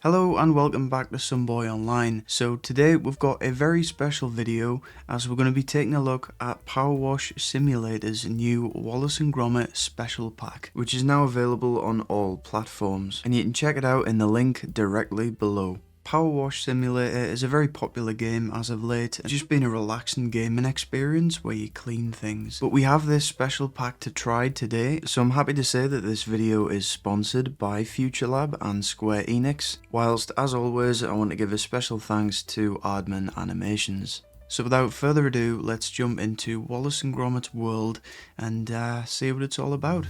Hello and welcome back to Sunboy Online. So today we've got a very special video as we're going to be taking a look at Power Wash Simulator's new Wallace and Gromit special pack, which is now available on all platforms, and you can check it out in the link directly below. Power Wash Simulator is a very popular game as of late. It's just been a relaxing gaming experience where you clean things. But we have this special pack to try today, so I'm happy to say that this video is sponsored by FutureLab and Square Enix, whilst as always I want to give a special thanks to Aardman Animations. So without further ado, let's jump into Wallace and Gromit's world and see what it's all about.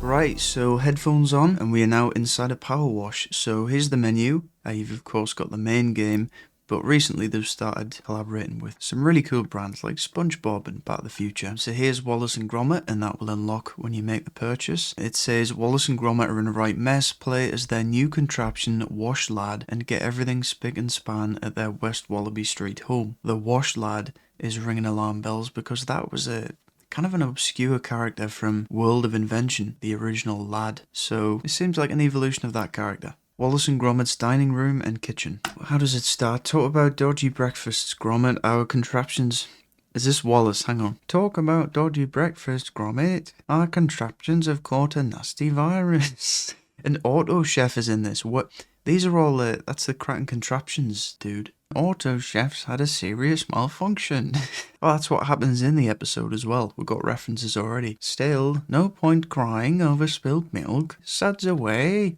Right, so headphones on and we are now inside a Power Wash. So here's the menu. You've of course got the main game, but recently they've started collaborating with some really cool brands like SpongeBob and Back to the Future. So here's Wallace and Gromit, and that will unlock when you make the purchase. It says Wallace and Gromit are in a right mess. Play as their new contraption Wash Lad and get everything spick and span at their West Wallaby Street home. The Wash Lad is ringing alarm bells because that was a kind of an obscure character from World of Invention, the original lad, so it seems like an evolution of that character. Wallace and Gromit's dining room and kitchen. How does it start? Talk about dodgy breakfasts, Gromit, our contraptions. Is this Wallace? Hang on. Talk about dodgy breakfast, Gromit. Our contraptions have caught a nasty virus. An auto chef is in this. What? These are all that's the Kraken contraptions, dude. Auto chefs had a serious malfunction. Well, that's what happens in the episode as well. We've got references already. Still, no point crying over spilled milk. Suds away.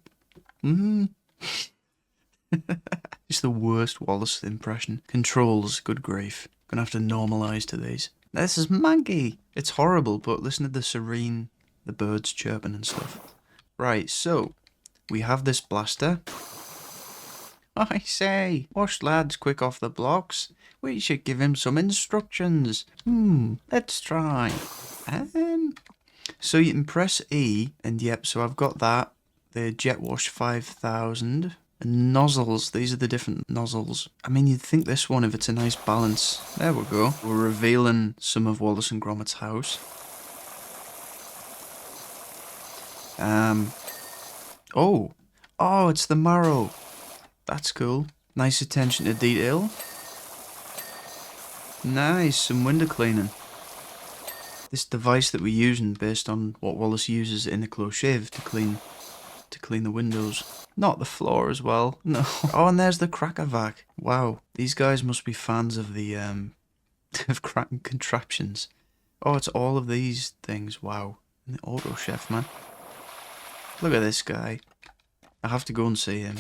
It's the worst Wallace impression. Controls, good grief. Gonna have to normalise to these. This is Maggie. It's horrible, but listen to the serene, the birds chirping and stuff. Right, so we have this blaster. I say, Wash Lad's quick off the blocks. We should give him some instructions. Let's try. So you can press E, and yep, so I've got that. The Jet Wash 5000. And nozzles, these are the different nozzles. I mean, you'd think this one, if it's a nice balance. There we go. We're revealing some of Wallace and Gromit's house. Oh, it's the marrow. That's cool. Nice attention to detail. Nice, some window cleaning. This device that we're using based on what Wallace uses in a close shave to clean the windows. Not the floor as well. No. Oh, and there's the cracker vac. Wow, these guys must be fans of the of Kraken contraptions. Oh, it's all of these things. Wow. And the auto chef, man. Look at this guy. I have to go and see him.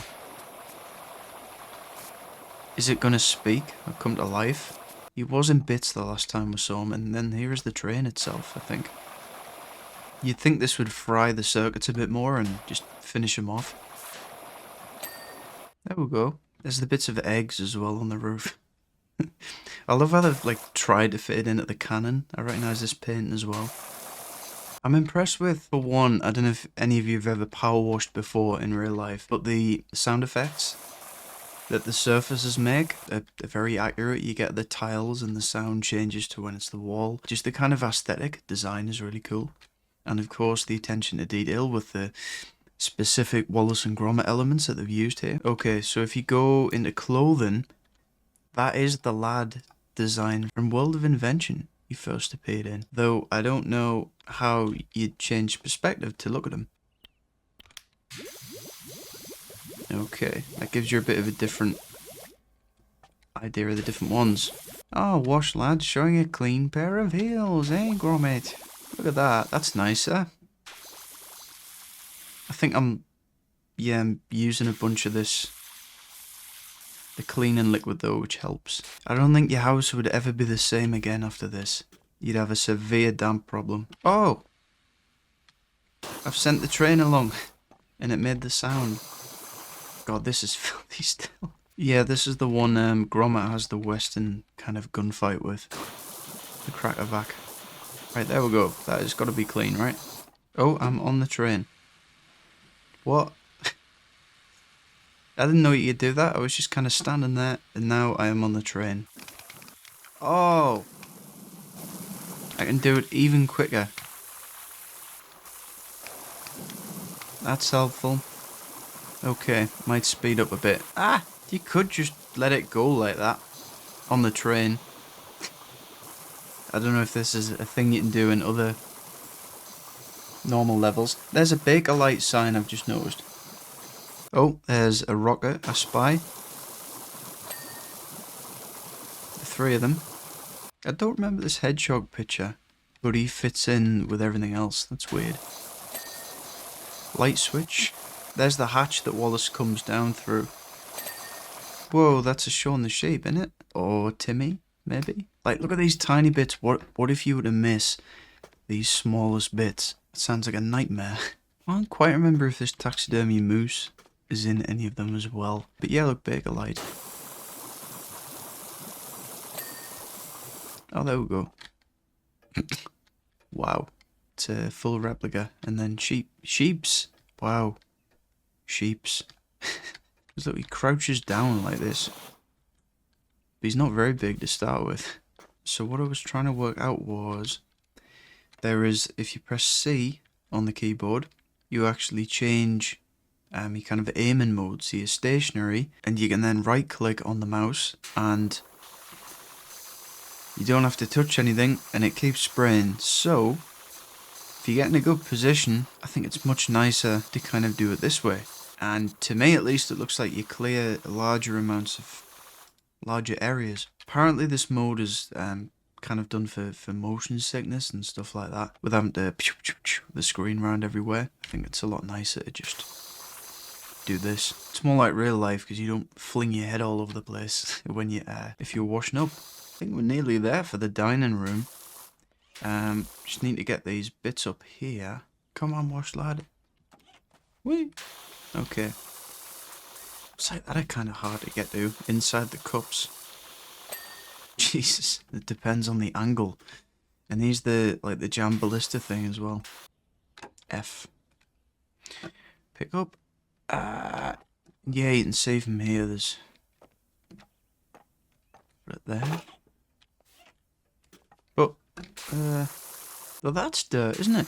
Is it gonna speak or come to life? He was in bits the last time we saw him, and then here is the train itself, I think. You'd think this would fry the circuits a bit more and just finish him off. There we go. There's the bits of eggs as well on the roof. I love how they've tried to fit it in at the cannon. I recognise this paint as well. I'm impressed with, for one, I don't know if any of you have ever power washed before in real life, but the sound effects that the surfaces make are very accurate. You get the tiles and the sound changes to when it's the wall. Just the kind of aesthetic design is really cool. And of course the attention to detail with the specific Wallace and Gromit elements that they've used here. Okay, so if you go into clothing, that is the lad design from World of Invention you first appeared in. Though I don't know how you'd change perspective to look at him. Okay, that gives you a bit of a different idea of the different ones. Oh, Wash Lad showing a clean pair of heels, eh, Gromit? Look at that, that's nicer. I think I'm using a bunch of this, the cleaning liquid though, which helps. I don't think your house would ever be the same again after this. You'd have a severe damp problem. Oh! I've sent the train along, and it made the sound. God, this is filthy still. Yeah, this is the one Gromit has the western kind of gunfight with. The cracker vac. Right, there we go. That has got to be clean, right? Oh, I'm on the train. What? I didn't know you could do that. I was just kind of standing there, and now I am on the train. Oh! I can do it even quicker. That's helpful. Okay, might speed up a bit. Ah, you could just let it go like that on the train. I don't know if this is a thing you can do in other normal levels. There's a Bakelite sign I've just noticed. Oh, there's a rocket, I spy. The three of them. I don't remember this hedgehog picture, but he fits in with everything else. That's weird. Light switch. There's the hatch that Wallace comes down through. Whoa, that's a Shaun the Sheep, isn't it? Or Timmy, maybe? Like, look at these tiny bits. What if you were to miss these smallest bits? It sounds like a nightmare. I don't quite remember if this taxidermy moose is in any of them as well. But yeah, look, Bakelite. Oh, there we go. Wow. It's a full replica. And then sheeps. Wow. Sheeps. Because look, he crouches down like this. But he's not very big to start with. So what I was trying to work out was, there is, if you press C on the keyboard, you actually change your kind of aiming mode. So you're stationary, and you can then right click on the mouse, and you don't have to touch anything, and it keeps spraying. So if you get in a good position, I think it's much nicer to kind of do it this way. And to me, at least, it looks like you clear larger amounts of larger areas. Apparently this mode is kind of done for motion sickness and stuff like that, with having to the screen around everywhere. I think it's a lot nicer to just do this. It's more like real life, because you don't fling your head all over the place when you if you're washing up. I think we're nearly there for the dining room. Just need to get these bits up here. Come on, wash lad. Whee! Okay. It's like that are kind of hard to get to inside the cups. Jesus, it depends on the angle. And these the jam ballista thing as well. F. Pick up. Yeah, you can see from here. There's right there. Oh, well, that's dirt, isn't it?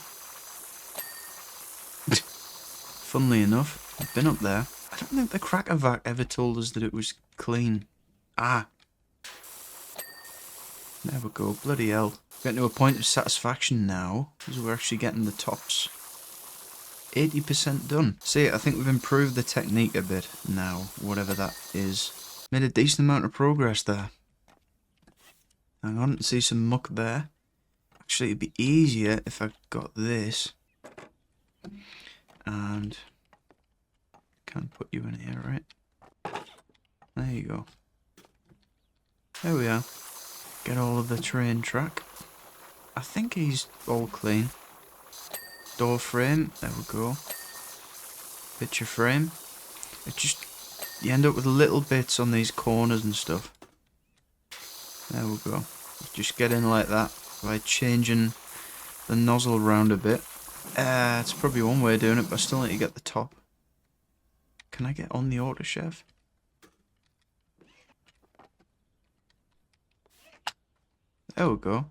Funnily enough, I've been up there. I don't think the cracker vac ever told us that it was clean. Ah. There we go, bloody hell. Getting to a point of satisfaction now, because we're actually getting the tops 80% done. See, I think we've improved the technique a bit now, whatever that is. Made a decent amount of progress there. Hang on, see some muck there. Actually, it'd be easier if I got this. And can't put you in here, right? There you go. There we are. Get all of the train track. I think he's all clean. Door frame, there we go. Picture frame. It just, you end up with little bits on these corners and stuff. There we go. Just get in like that by changing the nozzle around a bit. It's probably one way of doing it, but I still need to get the top. Can I get on the auto chef? There we go.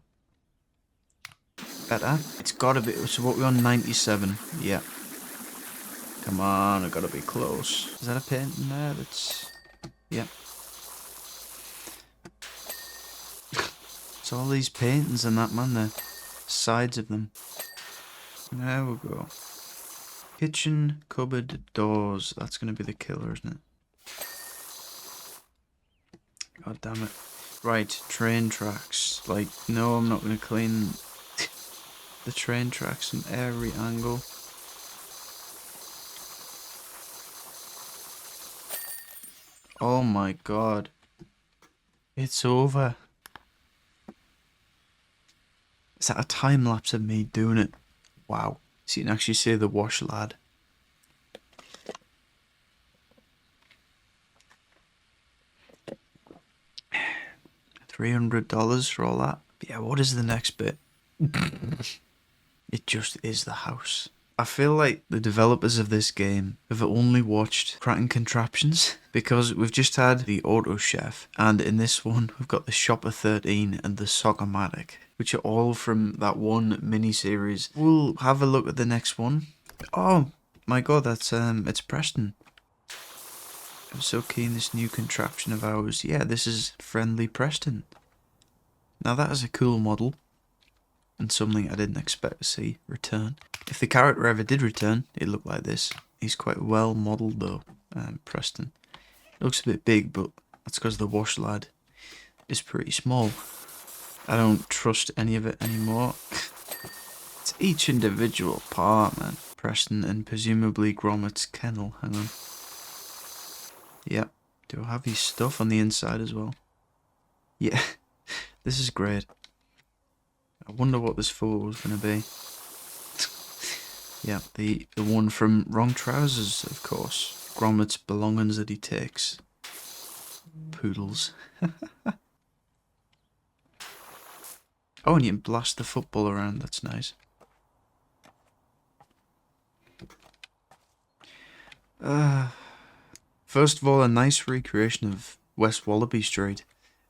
Better. It's gotta be. So what, we're on 97. Yeah. Come on, I gotta be close. Is that a painting there? That's. Yeah. It's all these paintings and that, man. The sides of them. There we go. Kitchen, cupboard, doors. That's gonna be the killer, isn't it? God damn it. Right, train tracks. Like, no, I'm not gonna clean the train tracks from every angle. Oh my god. It's over. Is that a time lapse of me doing it? Wow. So you can actually see the wash lad. $300 for all that. But yeah, what is the next bit? It just is the house. I feel like the developers of this game have only watched Cracking Contraptions, because we've just had the Auto Chef, and in this one we've got the Shopper 13 and the Soccer-Matic, which are all from that one mini-series. We'll have a look at the next one. Oh, my god, that's it's Preston. I'm so keen this new contraption of ours. Yeah, this is Friendly Preston. Now that is a cool model, and something I didn't expect to see return. If the character ever did return, it looked like this. He's quite well modelled though, Preston. It looks a bit big, but that's because the wash lad is pretty small. I don't trust any of it anymore. It's each individual part, man. Preston and presumably Gromit's kennel. Hang on. Yep. Do I have his stuff on the inside as well? Yeah. This is great. I wonder what this photo was going to be. Yeah, the one from Wrong Trousers, of course. Gromit's belongings that he takes. Poodles. Oh, and you can blast the football around. That's nice. First of all, a nice recreation of West Wallaby Street.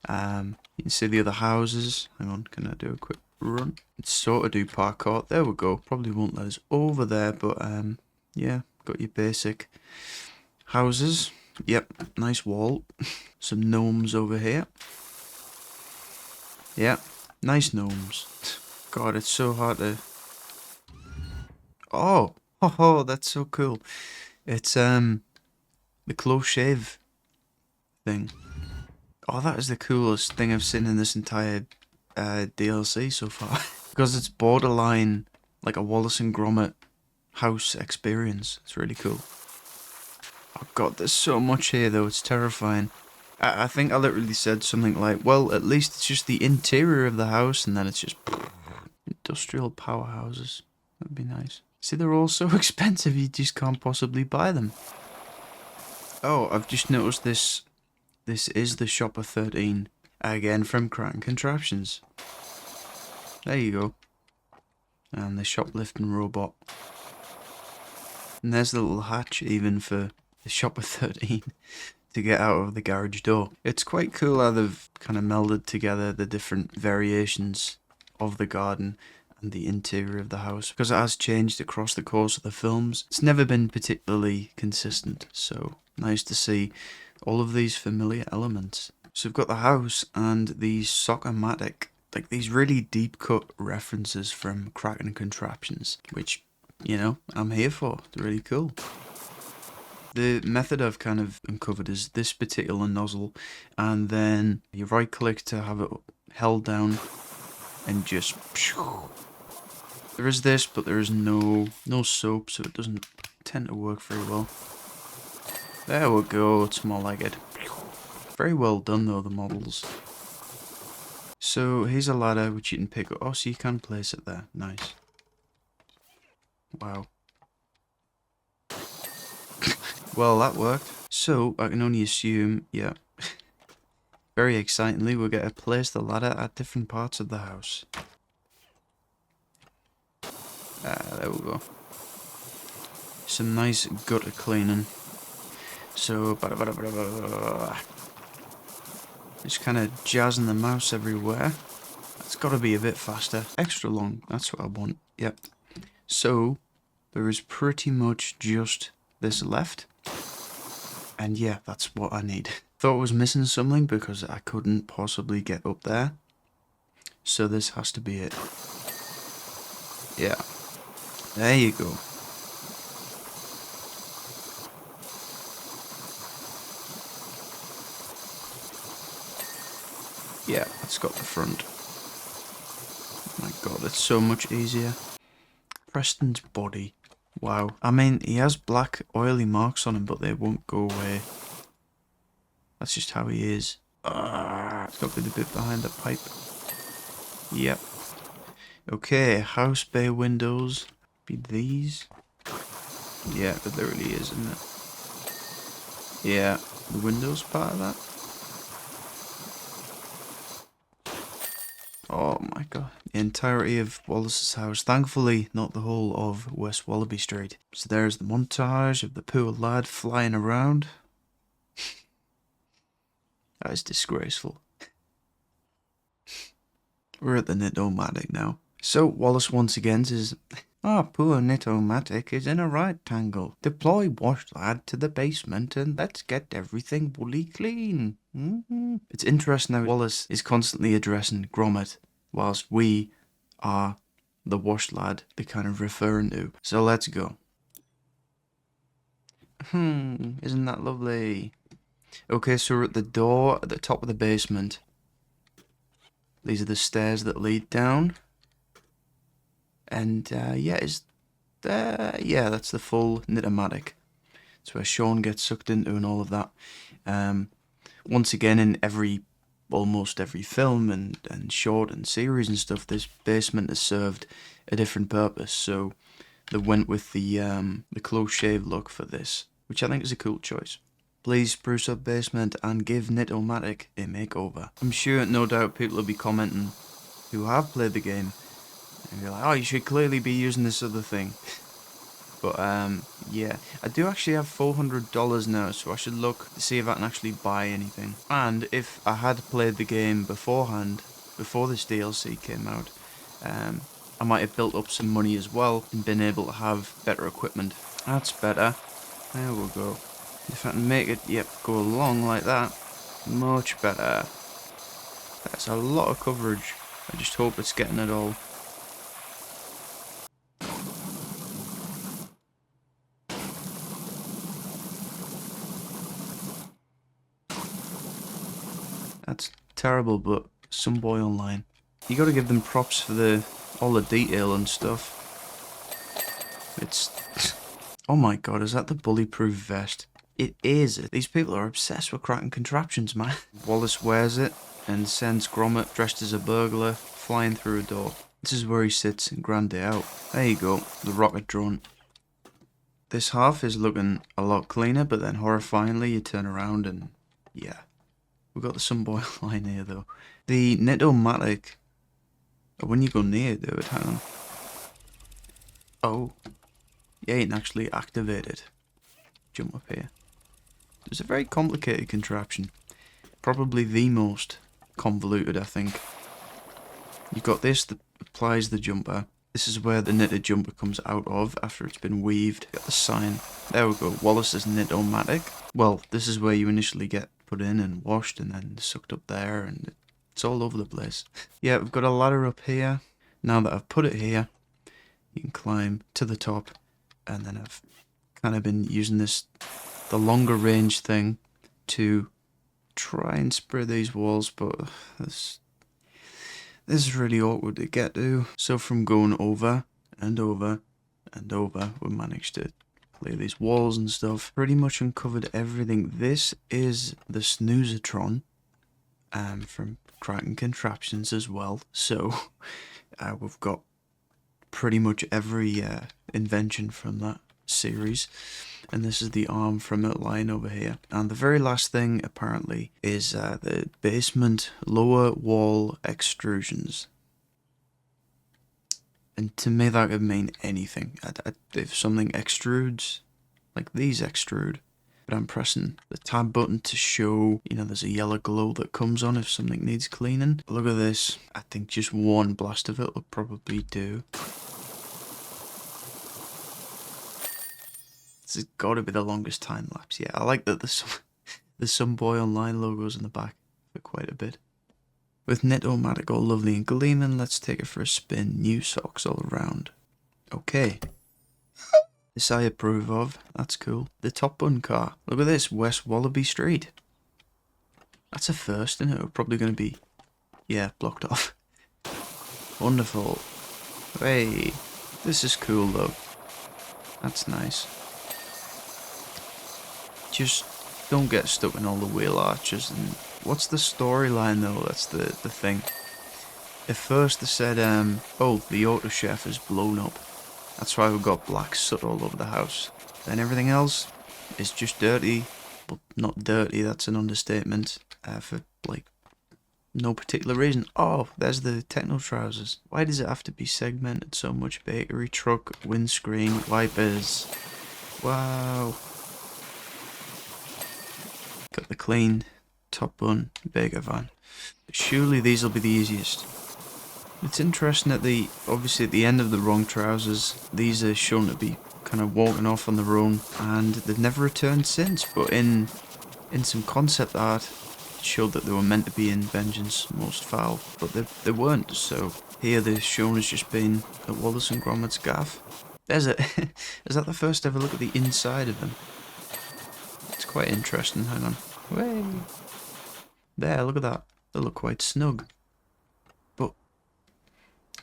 You can see the other houses. Hang on, can I do a quick run? It's sort of do parkour. There we go. Probably won't let us over there, but yeah, got your basic houses. Yep, nice wall. Some gnomes over here. Yeah, nice gnomes. God, it's so hard to... Oh, that's so cool. It's the close shave thing. Oh, that is the coolest thing I've seen in this entire DLC so far. Because it's borderline like a Wallace and Gromit house experience. It's really cool. Oh god, there's so much here though, it's terrifying. I think I literally said something like, well, at least it's just the interior of the house, and then it's just industrial powerhouses. That'd be nice. See, they're all so expensive, you just can't possibly buy them. Oh, I've just noticed this. This is the Shopper 13. Again from Kraken Contraptions. There you go. And the shoplifting robot. And there's the little hatch even for the Shopper 13 to get out of the garage door. It's quite cool how they've kind of melded together the different variations of the garden and the interior of the house, because it has changed across the course of the films. It's never been particularly consistent, so nice to see all of these familiar elements. So we've got the house and the Soccer-matic, like these really deep cut references from Kraken Contraptions, which, you know, I'm here for. They're really cool. The method I've kind of uncovered is this particular nozzle, and then you right click to have it held down and just... There is this, but there is no soap, so it doesn't tend to work very well. There we go, it's more like it. Very well done though, the models. So here's a ladder which you can pick up. Oh, so you can place it there. Nice. Wow. Well, that worked. So I can only assume, yeah. Very excitingly, we're going to place the ladder at different parts of the house. There we go. Some nice gutter cleaning. So, just kind of jazzing the mouse everywhere. It's got to be a bit faster. Extra long, that's what I want. Yep. So, there is pretty much just this left. And yeah, that's what I need. Thought I was missing something because I couldn't possibly get up there. So this has to be it. Yeah. There you go. Yeah, that's got the front. Oh my god, it's so much easier. Preston's body. Wow. I mean, he has black oily marks on him, but they won't go away. That's just how he is. It's got to be the bit behind the pipe. Yep. Okay, house bay windows. Be these? Yeah, it literally is, isn't it? Yeah, the windows part of that. Oh my god. The entirety of Wallace's house. Thankfully, not the whole of West Wallaby Street. So there's the montage of the poor lad flying around. That is disgraceful. We're at the Knit-O-Matic now. So Wallace once again is Our poor Nitomatic is in a right tangle. Deploy Wash Lad to the basement and let's get everything woolly clean. It's interesting how Wallace is constantly addressing Grommet, whilst we are the Wash Lad they're kind of referring to. So let's go. Isn't that lovely? Okay, so we're at the door at the top of the basement. These are the stairs that lead down. And yeah, that's the full Nitomatic. It's where Sean gets sucked into and all of that. Once again, in almost every film and short and series and stuff, this basement has served a different purpose. So they went with the close shave look for this, which I think is a cool choice. Please spruce up basement and give Nitomatic a makeover. I'm sure, no doubt, people will be commenting who have played the game and be like, oh, you should clearly be using this other thing. But yeah, I do actually have $400 now, so I should look to see if I can actually buy anything. And if I had played the game beforehand, before this DLC came out, I might have built up some money as well and been able to have better equipment. That's better. There we go. If I can make it, go along like that, much better. That's a lot of coverage. I just hope it's getting it all. That's terrible, but some boy online. You gotta give them props for all the detail and stuff. It's... Oh my god, is that the bully-proof vest? It is. These people are obsessed with cracking contraptions, man. Wallace wears it and sends Grommet, dressed as a burglar, flying through a door. This is where he sits in Grand Day Out. There you go, the rocket drone. This half is looking a lot cleaner, but then horrifyingly you turn around and... yeah. We've got the Sunboy line here, though. The Nitomatic... when you go near it, hang on. Oh. Yeah, you can actually activate it. Jump up here. It's a very complicated contraption. Probably the most convoluted, I think. You've got this that applies the jumper. This is where the knitted jumper comes out of after it's been weaved. Got the sign. There we go. Wallace's Nitomatic. Well, this is where you initially get put in and washed and then sucked up there, and it's all over the place. Yeah, we've got a ladder up here. Now that I've put it here, you can climb to the top, and then I've kind of been using the longer range thing to try and spray these walls, but this is really awkward to get to. So from going over and over and over, we managed to clear these walls and stuff. Pretty much uncovered everything. This is the Snoozatron from Kraken Contraptions as well. So we've got pretty much every invention from that series. And this is the arm from it lying over here. And the very last thing, apparently, is the basement lower wall extrusions. And to me, that could mean anything. If something extrudes, like these extrude, but I'm pressing the tab button to show, there's a yellow glow that comes on if something needs cleaning. Look at this. I think just one blast of it will probably do. This has got to be the longest time lapse. Yeah, I like that there's some Boy Online logos in the back for quite a bit. With Nitomatic all lovely and gleaming, let's take it for a spin. New socks all around. Okay. This I approve of. That's cool. The Top Bun car. Look at this. West Wallaby Street. That's a first, isn't it? We're probably going to be... yeah, blocked off. Wonderful. Hey. This is cool, though. That's nice. Just don't get stuck in all the wheel arches. And what's the storyline, though? That's the thing. At first they said, oh, the auto chef is blown up. That's why we've got black soot all over the house. Then everything else is just dirty. But not dirty, that's an understatement. For, no particular reason. Oh, there's the techno trousers. Why does it have to be segmented so much? Bakery truck, windscreen, wipers. Wow. Got the clean Top Bun baker van. Surely these will be the easiest. It's interesting that obviously at the end of the wrong trousers, these are shown to be kind of walking off on their own, and they've never returned since. But in some concept art, it showed that they were meant to be in Vengeance Most Foul, but they weren't. So here they're shown as just being at Wallace and Gromit's gaff. There's a is that the first ever look at the inside of them? It's quite interesting. Hang on. Way there, look at that. They look quite snug. But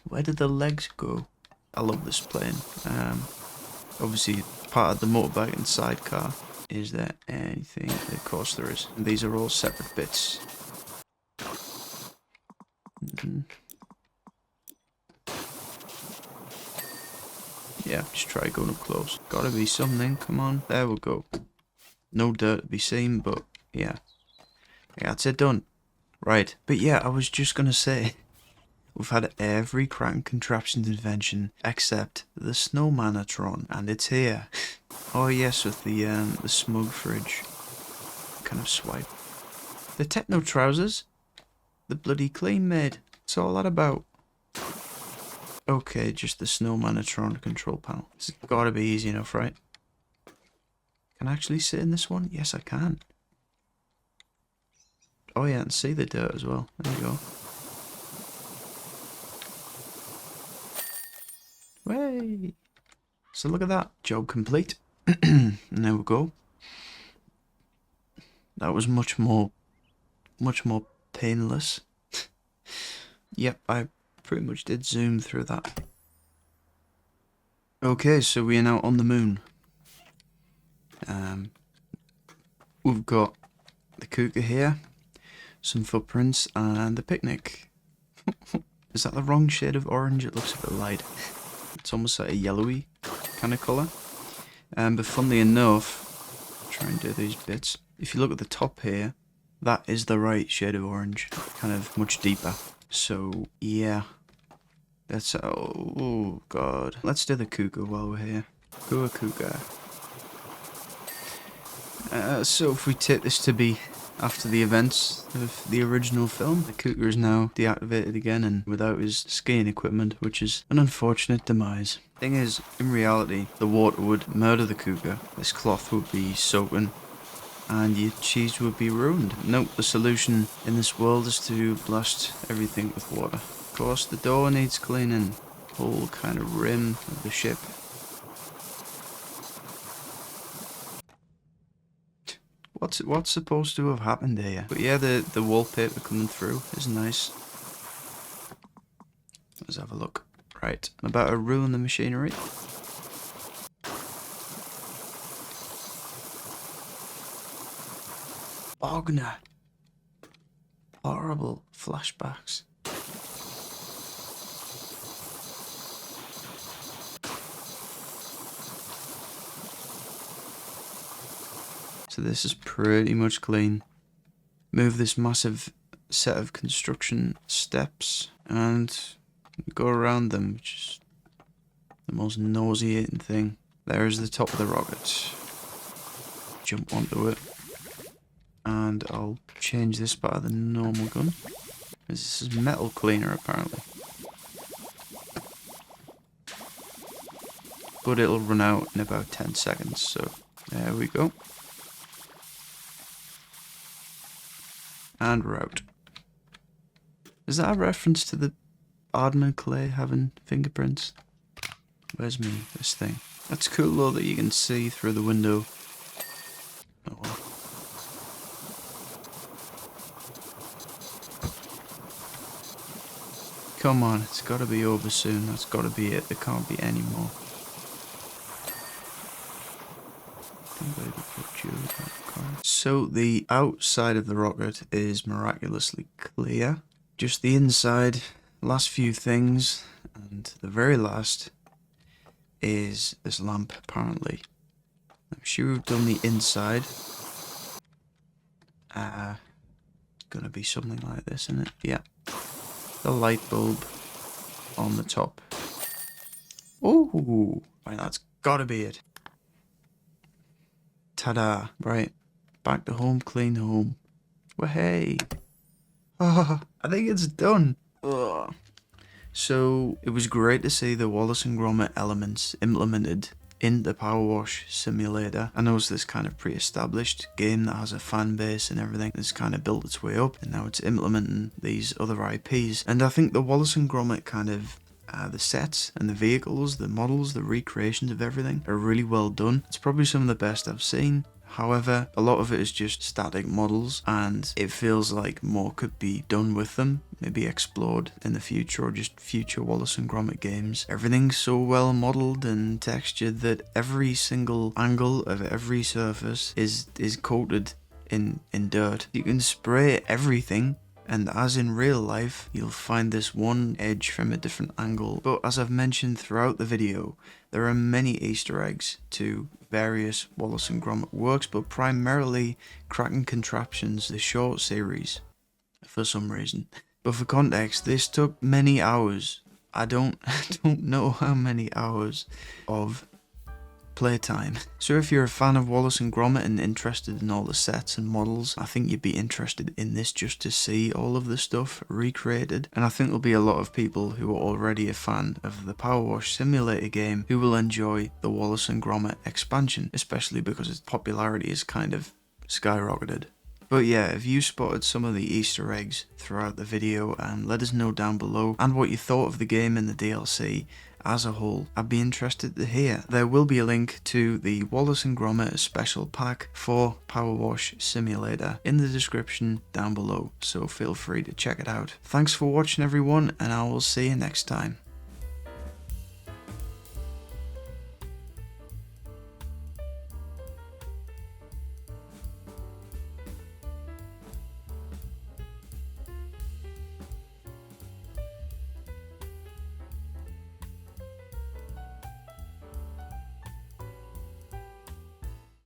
where did the legs go? I love this plane. Obviously part of the motorbike and sidecar. Is there anything? Of course there is. And these are all separate bits. Yeah, just try going up close. Gotta be something, come on. There we go. No dirt to be seen, but yeah. That's it done. Right, but yeah, I was just gonna say, we've had every crack contraption invention except the Snowmanatron, and it's here. Oh yes, with the smug fridge kind of swipe. The techno trousers, the bloody clean made. What's all that about? Okay, just the Snowmanatron control panel. It's gotta be easy enough, right? Can I actually sit in this one? Yes, I can. Oh yeah, and see the dirt as well. There you go. Way. So look at that. Job complete. And there we go. That was much more painless. Yep, I pretty much did zoom through that. Okay, so we are now on the moon. We've got the Kuga here, some footprints, and the picnic. Is that the wrong shade of orange? It looks a bit light. It's almost like a yellowy kind of colour. But funnily enough, try and do these bits. If you look at the top here, that is the right shade of orange, kind of much deeper. So yeah, that's oh god. Let's do the Kuga while we're here. Kuga. So if we take this to be after the events of the original film, the Kuga is now deactivated again and without his skiing equipment, which is an unfortunate demise. Thing is, in reality, the water would murder the Kuga, this cloth would be soaking, and your cheese would be ruined. Nope, the solution in this world is to blast everything with water. Of course, the door needs cleaning, whole kind of rim of the ship. What's supposed to have happened here? But yeah, the wallpaper coming through is nice. Let's have a look. Right, I'm about to ruin the machinery. Bogner. Horrible flashbacks. So this is pretty much clean. Move this massive set of construction steps and go around them, which is the most nauseating thing. There's the top of the rocket. Jump onto it. And I'll change this part of the normal gun. This is metal cleaner apparently. But it'll run out in about 10 seconds, so there we go. And we're out. Is that a reference to the Arden and Clay having fingerprints? Where's me? This thing. That's cool though that you can see through the window. Oh well. Come on, it's gotta be over soon. That's gotta be it. There can't be any more. So the outside of the rocket is miraculously clear. Just the inside, last few things, and the very last is this lamp apparently. I'm sure we've done the inside. Gonna be something like this, isn't it? Yeah. The light bulb on the top. Oh, right, that's gotta be it. Ta-da! Right, back to home, clean home. Well, hey. Oh, I think it's done. Ugh. So it was great to see the Wallace and Gromit elements implemented in the Power Wash Simulator. I know it's this kind of pre-established game that has a fan base and everything. It's kind of built its way up, and now it's implementing these other IPs. And I think the Wallace and Gromit kind of the sets and the vehicles, the models, the recreations of everything are really well done. It's probably some of the best I've seen. However, a lot of it is just static models, and it feels like more could be done with them, maybe explored in the future, or just future Wallace and Gromit games. Everything's so well modeled and textured that every single angle of every surface is coated in dirt. You can spray everything, and as in real life, you'll find this one edge from a different angle. But as I've mentioned throughout the video, there are many Easter eggs to various Wallace and Gromit works, but primarily Kraken Contraptions, the short series, for some reason. But for context, this took many hours. I don't know how many hours of playtime. So if you're a fan of Wallace and Gromit and interested in all the sets and models, I think you'd be interested in this just to see all of the stuff recreated. And I think there'll be a lot of people who are already a fan of the Power Wash Simulator game who will enjoy the Wallace and Gromit expansion, especially because its popularity is kind of skyrocketed. But yeah, if you spotted some of the Easter eggs throughout the video, and let us know down below, and what you thought of the game and the DLC as a whole, I'd be interested to hear. There will be a link to the Wallace and Gromit special pack for Power Wash Simulator in the description down below, so feel free to check it out. Thanks for watching everyone, and I will see you next time.